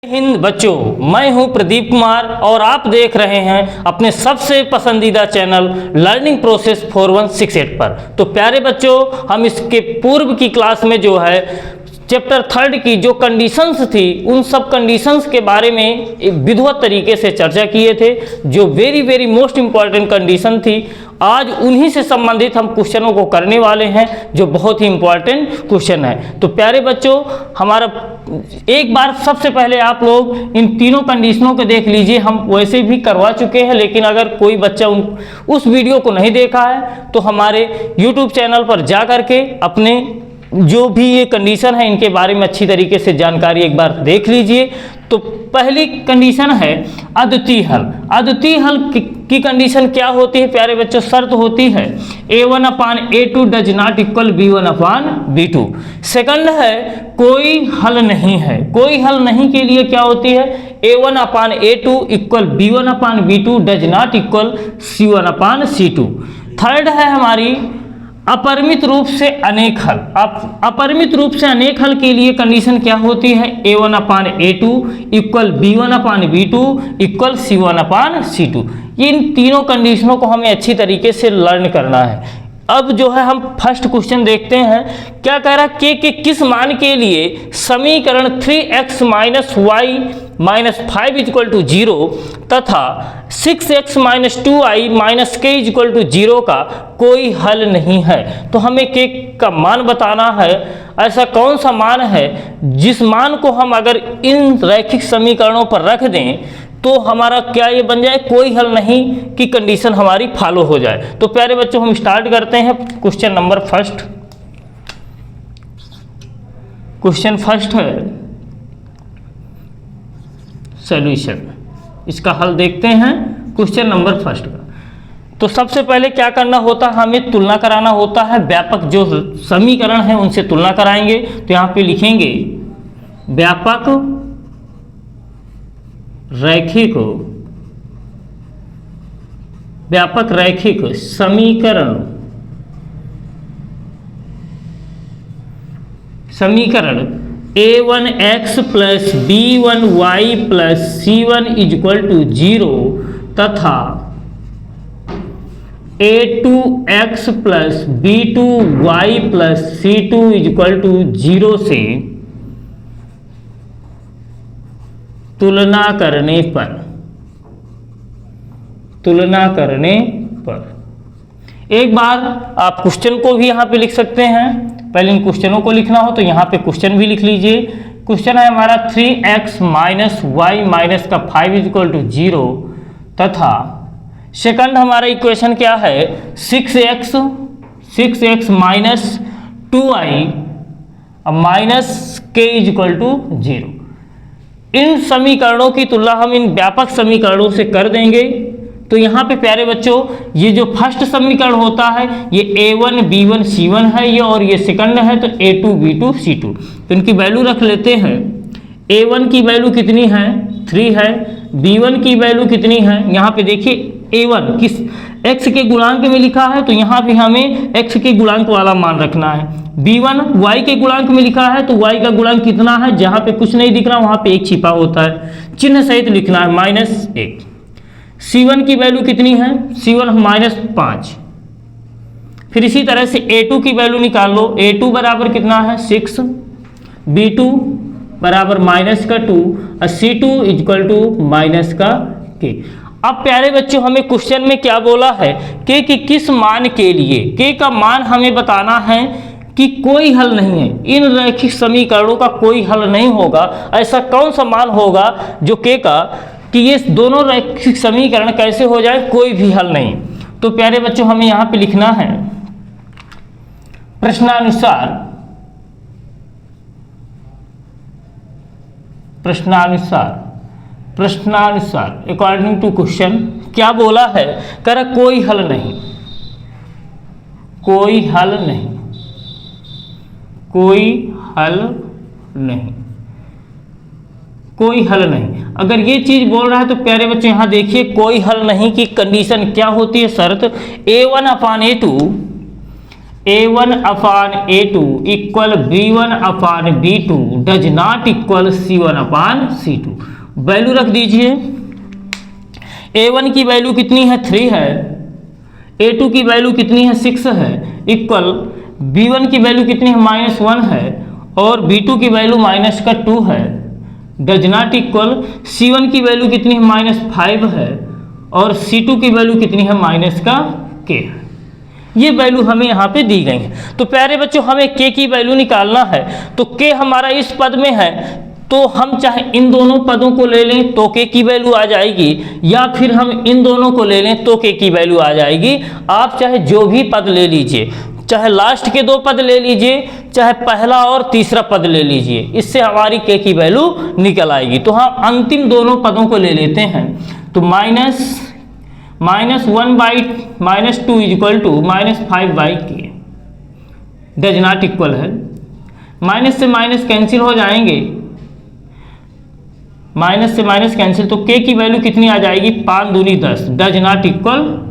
हिंद बच्चों, मैं हूं प्रदीप कुमार और आप देख रहे हैं अपने सबसे पसंदीदा चैनल लर्निंग प्रोसेस 4168 पर। तो प्यारे बच्चों, हम इसके पूर्व की क्लास में जो है चैप्टर 3 की जो कंडीशंस थी उन सब कंडीशंस के बारे में एक विधिवत तरीके से चर्चा किए थे, जो वेरी मोस्ट इम्पॉर्टेंट कंडीशन थी। आज उन्हीं से संबंधित हम क्वेश्चनों को करने वाले हैं जो बहुत ही इम्पॉर्टेंट क्वेश्चन है। तो प्यारे बच्चों, हमारा एक बार सबसे पहले आप लोग इन तीनों कंडीशनों को देख लीजिए। हम वैसे भी करवा चुके हैं, लेकिन अगर कोई बच्चा उस वीडियो को नहीं देखा है तो हमारे YouTube चैनल पर जा करके अपने जो भी ये कंडीशन है इनके बारे में अच्छी तरीके से जानकारी एक बार देख लीजिए। तो पहली कंडीशन है अद्वितीय हल। अद्वितीय हल की कंडीशन क्या होती है प्यारे बच्चों? शर्त होती है a1/a2 does not equal b1/b2। Second है कोई हल नहीं है। कोई हल नहीं के लिए क्या होती है? a1/a2 equal b1/b2 does not equal c1/c2। Third है हमारी अपरिमित रूप से अनेक हल। अपरिमित रूप से अनेक हल के लिए कंडीशन क्या होती है? a1/a2 equal b1/b2 equal c1/c2। इन तीनों कंडीशनों को हमें अच्छी तरीके से लर्न करना है। अब जो है हम फर्स्ट क्वेश्चन देखते हैं। क्या कह रहा है? के किस मान के लिए समीकरण 3x y -5 = 0 तथा 6x - 2i - k = 0 का कोई हल नहीं है। तो हमें के का मान बताना है। ऐसा कौन सा मान है जिस मान को हम अगर इन रैखिक समीकरणों पर रख दें तो हमारा क्या ये बन जाए? कोई हल नहीं की कंडीशन हमारी फॉलो हो जाए। तो प्यारे बच्चों, हम स्टार्ट करते हैं question number first. Question first है सॉल्यूशन। इसका हल देखते हैं क्वेश्चन नंबर फर्स्ट का। तो सबसे पहले क्या करना होता है? हमें तुलना कराना होता है। व्यापक जो समीकरण है उनसे तुलना कराएंगे। तो यहाँ पे लिखेंगे व्यापक रैखिक समीकरण a1x + b1y + c1 = 0 तथा a2x + b2y + c2 = 0 से तुलना करने पर एक बार आप क्वेश्चन को भी यहाँ पे लिख सकते हैं। पहले इन क्वेश्चनों को लिखना हो तो यहाँ पे क्वेश्चन भी लिख लीजिए। क्वेश्चन है हमारा 3x - y - 5 = 0 तथा सेकंड हमारा इक्वेशन क्या है? 6x - 2i - k = 0। इन समीकरणों की तुलना हम इन व्यापक समीकरणों से कर देंगे। तो यहाँ पे प्यारे बच्चों, ये जो फर्स्ट समीकरण होता है ये a1 b1 c1 है ये, और ये सेकंड है तो a2 b2 c2। तो इनकी वैल्यू रख लेते हैं। a1 की वैल्यू कितनी है? 3 है। b1 की वैल्यू कितनी है? यहाँ पे देखिए a1 किस x के गुणांक में लिखा है, तो यहाँ पे हमें x के गुणांक वाला मान रखना है। b1 y के गुणांक में लिखा है तो y का गुणांक कितना है? जहाँ पे कुछ नहीं दिख रहा वहाँ पे एक छिपा होता है, चिन्ह सहित लिखना है -1। c1 की वैल्यू कितनी है? c1 -5। फिर इसी तरह से a2 की वैल्यू निकाल लो। a2 बराबर कितना है? 6। b2 बराबर -2 और c2 = -k। अब प्यारे बच्चों, हमें क्वेश्चन में क्या बोला है? के किस मान के लिए? के का मान हमें बताना है कि कोई हल नहीं है। इन रैखिक समीकरणों का कोई हल नहीं होगा। ऐसा कौन सा मान होगा जो के का कि ये दोनों रैखिक समीकरण कैसे हो जाए? कोई भी हल नहीं। तो प्यारे बच्चों, हमें यहाँ पे लिखना है प्रश्नानुसार अकॉर्डिंग टू क्वेश्चन क्या बोला है? कर कोई हल नहीं। अगर ये चीज बोल रहा है तो प्यारे बच्चों यहाँ देखिए, कोई हल नहीं की कंडीशन क्या होती है? शर्त a1/a2 A1 upon A2 equal B1 upon B2 does not equal C1 upon C2। Value रख दीजिए। A1 की वैल्यू कितनी है 3 है, A2 की वैल्यू कितनी है 6 है, इक्वल B1 की वैल्यू कितनी है -1 है और B2 की वैल्यू -2 है, डज नॉट इक्वल C1 की वैल्यू कितनी है -5 है और C2 की वैल्यू कितनी है -k। ये वैल्यू हमें यहाँ पे दी गई है। तो प्यारे बच्चों हमें k की वैल्यू निकालना है, तो k हमारा इस पद में है, तो हम चाहे इन दोनों पदों को ले लें तो k की वैल्यू आ जाएगी, या फिर हम इन दोनों को ले लें तो k की वैल्यू आ जाएगी। आप चाहे जो भी पद ले लीजिए, चाहे लास्ट के 2 पद ले लीजिए, चाहे पहला और तीसरा पद ले लीजिए, इससे हमारी k की वैल्यू निकल आएगी। तो हम अंतिम दोनों पदों को ले लेते हैं। तो -1/-2 is equal to -5/k does not equal है, माइनस से माइनस कैंसिल हो जाएंगे, माइनस से माइनस कैंसिल, तो k की वैल्यू कितनी आ जाएगी 5 दूनी 10 डज नॉट इक्वल,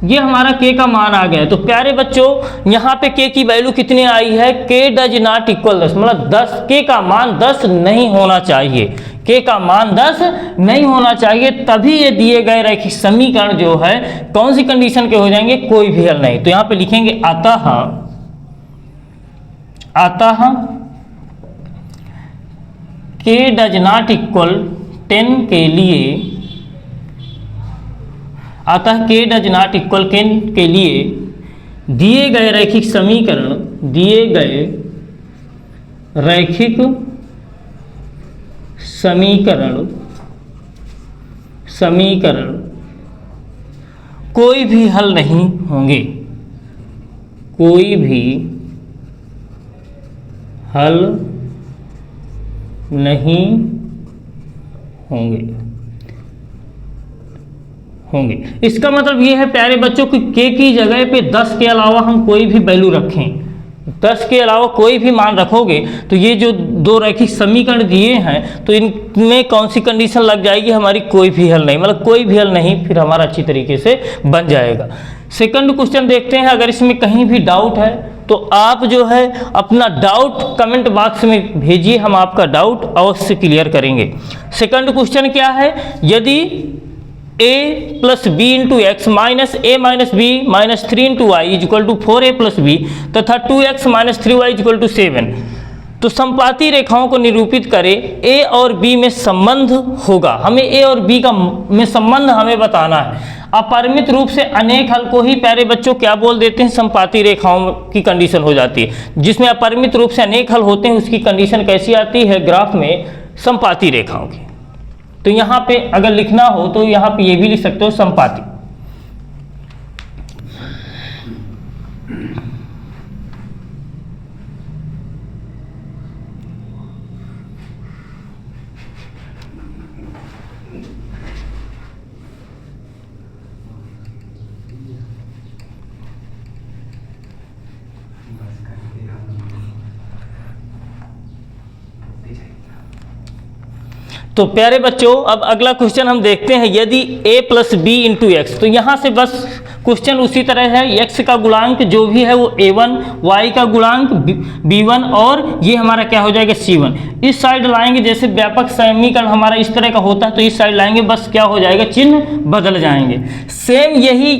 ये हमारा k का मान आ गया। तो प्यारे बच्चों यहाँ पे k की वैल्यू कितनी आई है, k डज नॉट इक्वल 10, मतलब 10, k का मान 10 नहीं होना चाहिए, k का मान 10 नहीं होना चाहिए, तभी ये दिए गए रैखिक समीकरण जो है कौन सी कंडीशन के हो जाएंगे, कोई भी हल नहीं। तो यहाँ पे लिखेंगे अतः k डज नॉट इक्वल 10 के लिए, अतः k डज नॉट इक्वल 10 के लिए दिए गए रैखिक समीकरण, दिए गए रैखिक समीकरण कोई भी हल नहीं होंगे, कोई भी हल नहीं होंगे। इसका मतलब ये है प्यारे बच्चों कि k की जगह पे 10 के अलावा हम कोई भी वैल्यू रखें, 10 के अलावा कोई भी मान रखोगे तो ये जो 2 रैखिक समीकरण दिए हैं तो इनमें कौन सी कंडीशन लग जाएगी, हमारी कोई भी हल नहीं, मतलब कोई भी हल नहीं, फिर हमारा अच्छी तरीके से बन जाएगा। सेकंड क्वेश्चन देखते हैं। अगर इसमें कहीं भी डाउट है तो आप जो है अपना डाउट कमेंट बॉक्स में भेजिए, हम आपका डाउट अवश्य क्लियर करेंगे। सेकंड क्वेश्चन क्या है, यदि a plus b into x minus a minus b minus 3 into y is equal to 4a plus b तथा 2x minus 3y is equal to 7, तो समपाती रेखाओं को निरूपित करें, a और b में संबंध होगा। हमें a और b का में संबंध हमें बताना है। अपरिमित रूप से अनेक हल को ही प्यारे बच्चों क्या बोल देते हैं, समपाती रेखाओं की कंडीशन हो जाती है। जिसमें अपरिमित रूप से अनेक हल होते हैं उसकी कंडीशन कैसी आती है, ग्राफ में समपाती रेखाओं की। तो यहाँ पे अगर लिखना हो तो यहाँ पे ये भी लिख सकते हो समपाती। तो प्यारे बच्चों अब अगला क्वेश्चन हम देखते हैं। यदि a plus b into x, तो यहाँ से बस क्वेश्चन उसी तरह है, x का गुणांक जो भी है वो a1, y का गुणांक b1 और ये हमारा क्या हो जाएगा c1। इस साइड लाएंगे, जैसे व्यापक समीकरण हमारा इस तरह का होता है तो इस साइड लाएंगे, बस क्या हो जाएगा, चिन्ह बदल जाएंगे। सेम यही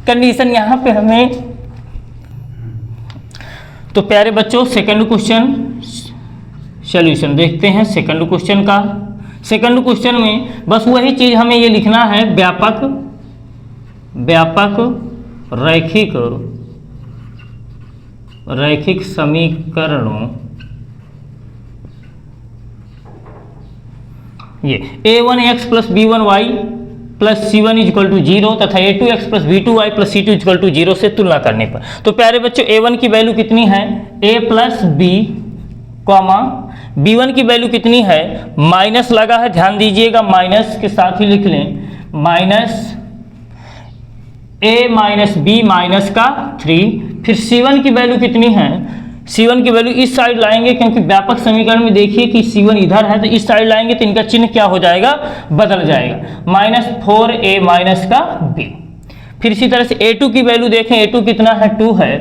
कंडीशन यहाँ पे हमें। तो प्यारे बच्चों सेकंड क्वेश्चन सॉल्यूशन देखते हैं। सेकंड क्वेश्चन का, सेकंड क्वेश्चन में बस वही चीज हमें ये लिखना है, व्यापक रैखिक समीकरणों, ये a1x plus b1y plus c1 is equal to 0 तथा a2x plus b2y plus c2 is equal to 0 से तुलना करने पर। तो प्यारे बच्चों a1 की वैल्यू कितनी है, a plus b comma b1 की वैल्यू कितनी है, माइनस लगा है, ध्यान दीजिएगा, माइनस के साथ ही लिख लें, minus a minus b minus का 3। फिर c1 की वैल्यू कितनी है, c1 की वैल्यू इस साइड लाएंगे, क्योंकि व्यापक समीकरण में देखिए कि c1 इधर है, तो इस साइड लाएंगे तो इनका चिन्ह क्या हो जाएगा, बदल जाएगा, माइनस 4a माइनस का b। फिर इसी तरह से A2 की वैल्यू देखें, A2 कितना है 2 है,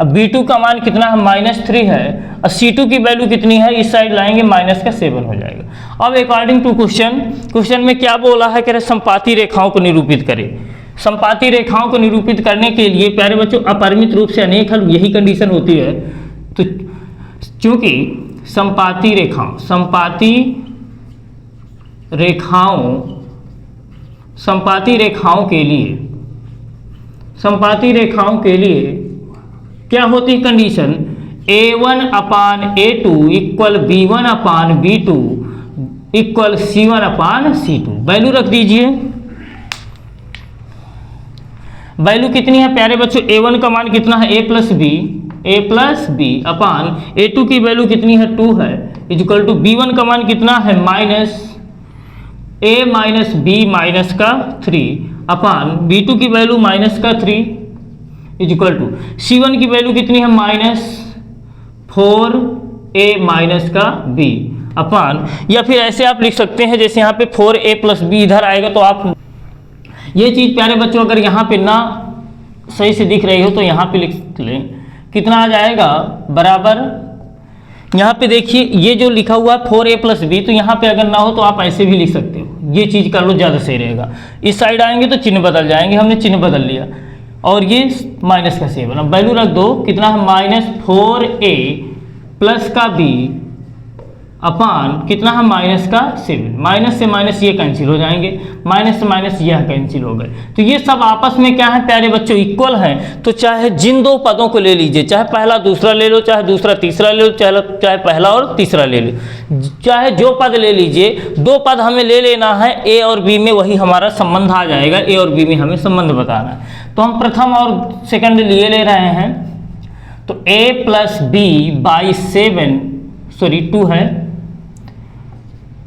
अब B2 का मान कितना है -3 है, और C2 की वैल्यू कितनी है, इस साइड लाएंगे -7 हो जाएगा। अब अकॉर्डिंग टू क्वेश्चन में क्या बोला है, कह रहे समपाती रेखाओं को निरूपित करें। समपाती रेखाओं को निरूपित करने के लिए प्यारे बच्चों अपरिमित रूप से अनेक हल, यही कंडीशन होती है। तो चूंकि समपाती रेखाओं के लिए क्या होती है condition, A1/A2 equal B1/B2 equal C1/C2। Value रख दीजिए, वैल्यू कितनी है प्यारे बच्चों, A1 का मान कितना है A+B अपान A2 की वैल्यू कितनी है 2 है, इक्वल टू B1 का मान कितना है -3 अपान B2 की वैल्यू -3 इक्वल टू C1 की वैल्यू कितनी है -4A-B अपान, या फिर ऐसे आप लिख सकते हैं जैसे यहाँ पे 4A+B इधर आएगा, तो आप ये चीज़ प्यारे बच्चों अगर यहाँ पे ना सही से दिख रही हो तो यहाँ पे लिख लें, कितना आ जाएगा बराबर, यहाँ पे देखिए ये जो लिखा हुआ है 4A+B, तो यहाँ पे अगर ना हो तो आप ऐसे भी लिख सकते हो, ये चीज़ कर लो ज़्यादा सही रहेगा। इस साइड आएंगे तो चिन्ह बदल जाएंगे, हमने चिन्ह बदल लिया, और ये -7। अब वैल्यू रख दो, कितना है -4A+B अपान कितना है -7, माइनस से माइनस ये कैंसिल हो जाएंगे, माइनस से माइनस यह कैंसिल हो गए। तो ये सब आपस में क्या है प्यारे बच्चों, इक्वल हैं। तो चाहे जिन दो पदों को ले लीजिए, चाहे पहला दूसरा ले लो, चाहे दूसरा तीसरा ले लो, चाहे पहला और तीसरा ले लो, चाहे जो पद ले लीजिए, दो पद हमें ले लेना है A और B में, वही हमारा संबंध आ जाएगा। A और B में हमें संबंध बताना है, तो हम प्रथम और सेकंड लिए ले रहे हैं। तो A+B/2 है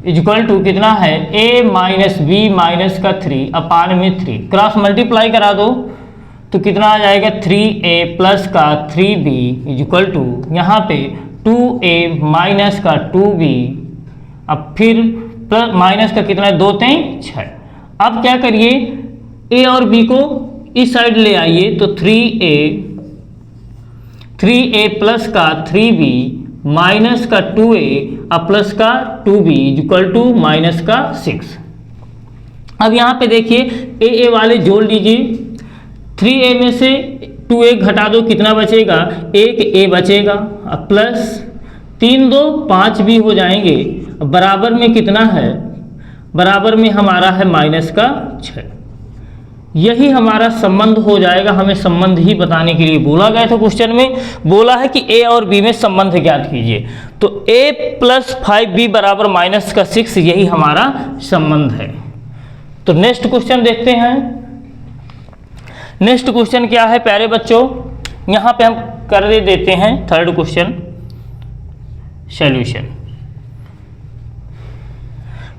इक्वल टू कितना है A-B-3 अपान में 3, क्रॉस मल्टीप्लाई करा दो तो कितना आ जाएगा 3A+3B इक्वल टू यहाँ पे 2A-2B, अब फिर प्लस माइनस का कितना है 2 3 6। अब क्या करिए, A और B को इस साइड ले आइए, तो 3A+3B माइनस का 2A और प्लस का 2B इक्वल टू -6। अब यहाँ पे देखिए A वाले जोड़ लीजिए, 3A में से 2A घटा दो, कितना बचेगा 1A बचेगा, अब प्लस 3 2 5 भी हो जाएंगे, बराबर में कितना है, बराबर में हमारा है -6। यही हमारा संबंध हो जाएगा। हमें संबंध ही बताने के लिए बोला गया था, क्वेश्चन में बोला है कि A और B में संबंध ज्ञात कीजिए, तो A+5B बराबर -6, यही हमारा संबंध है। तो नेक्स्ट क्वेश्चन देखते हैं। नेक्स्ट क्वेश्चन क्या है प्यारे बच्चों, यहाँ पे हम कर देते हैं थर्ड क्वेश्चन सॉल्यूशन।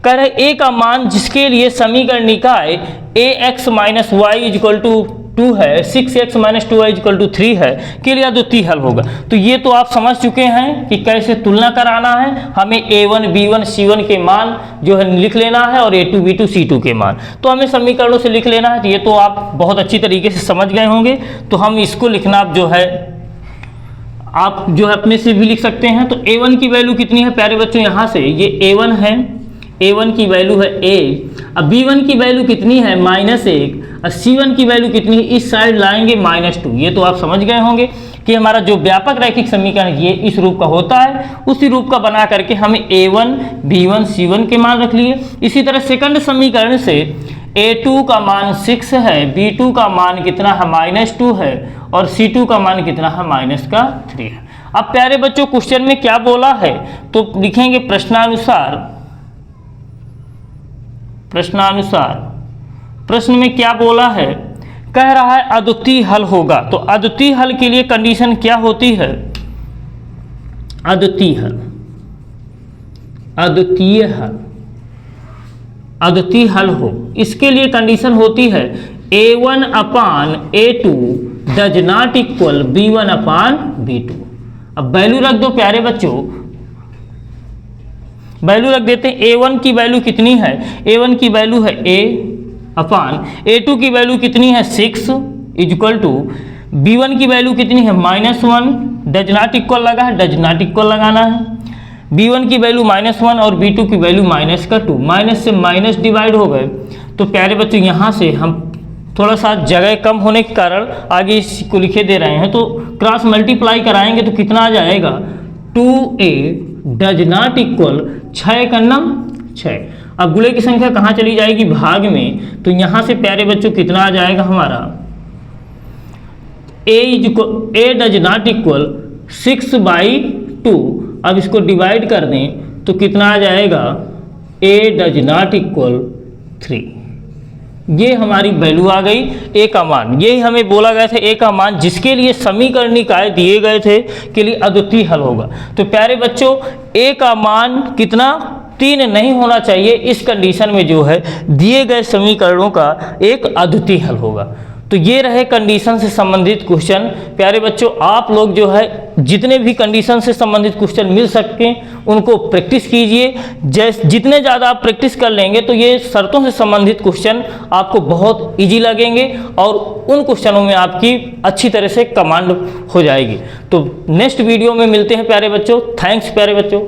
कह रहे A का मान जिसके लिए समीकरण निकाय ax - y इक्वल टू 2 है, 6x - 2y इक्वल टू 3 है के लिए अद्वितीय हल होगा। तो ये तो आप समझ चुके हैं कि कैसे तुलना कराना है। हमें A1 B1 C1 के मान जो है लिख लेना है और A2 B2 C2 के मान तो हमें समीकरणों से लिख लेना है। तो ये तो आप बहुत अच्छी तरीके से समझ गए होंगे। तो हम इसको लिखना जो है आप जो है अपने से भी लिख सकते हैं। तो A1 की वैल्यू कितनी है प्यारे बच्चों, यहाँ से ये A1 है, A1 की वैल्यू है A। अब B1 की वैल्यू कितनी है -1 और C1 की वैल्यू कितनी है, इस साइड लाएंगे -2। ये तो आप समझ गए होंगे कि हमारा जो व्यापक रैखिक समीकरण ये इस रूप का होता है, उसी रूप का बना करके हमें A1 B1 C1 के मान रख लिए। इसी तरह सेकंड समीकरण से A2 का मान 6 है, B2 का मान कितना है -2 है और C2 का मान कितना है -3 है। अब प्यारे बच्चों क्वेश्चन में क्या बोला है, तो लिखेंगे प्रश्नानुसार प्रश्न में क्या बोला है, कह रहा है अद्वितीय हल होगा। तो अद्वितीय हल के लिए कंडीशन क्या होती है, अद्वितीय हल हो, इसके लिए कंडीशन होती है A1/A2 does not equal B1/B2। अब वैल्यू रख दो प्यारे बच्चों, वैल्यू रख देते हैं। A1 की वैल्यू कितनी है, A1 की वैल्यू है A/A2 की वैल्यू कितनी है 6 इज इक्वल टू b1 की वैल्यू कितनी है -1, डज नॉट इक्वल लगा है, डज नॉट इक्वल लगाना है। b1 की वैल्यू -1 और b2 की वैल्यू -2, माइनस से माइनस डिवाइड हो गए। तो प्यारे बच्चों यहाँ से हम थोड़ा सा जगह कम होने के कारण आगे इसको लिखे दे रहे हैं, तो क्रॉस मल्टीप्लाई कराएंगे तो कितना आ जाएगा 2a डज नॉट इक्वल 6 का नम 6। अब गुणे की संख्या कहाँ चली जाएगी, भाग में, तो यहाँ से प्यारे बच्चों कितना आ जाएगा हमारा a डज नॉट इक्वल 6/2। अब इसको डिवाइड कर दें तो कितना आ जाएगा a डज नॉट इक्वल 3। ये हमारी वैल्यू आ गई a का मान। यही हमें बोला गया था a का मान जिसके लिए समीकरण निकाय दिए गए थे के लिए अद्वितीय हल होगा। तो प्यारे बच्चों a का मान कितना 3 नहीं होना चाहिए, इस कंडीशन में जो है दिए गए समीकरणों का एक अद्वितीय हल होगा। तो ये रहे कंडीशन से संबंधित क्वेश्चन। प्यारे बच्चों आप लोग जो है जितने भी कंडीशन से संबंधित क्वेश्चन मिल सकते हैं उनको प्रैक्टिस कीजिए। जितने ज़्यादा आप प्रैक्टिस कर लेंगे तो ये शर्तों से संबंधित क्वेश्चन आपको बहुत इजी लगेंगे और उन क्वेश्चनों में आपकी अच्छी तरह से कमांड हो जाएगी। तो नेक्स्ट वीडियो में मिलते हैं प्यारे बच्चों। थैंक्स प्यारे बच्चों।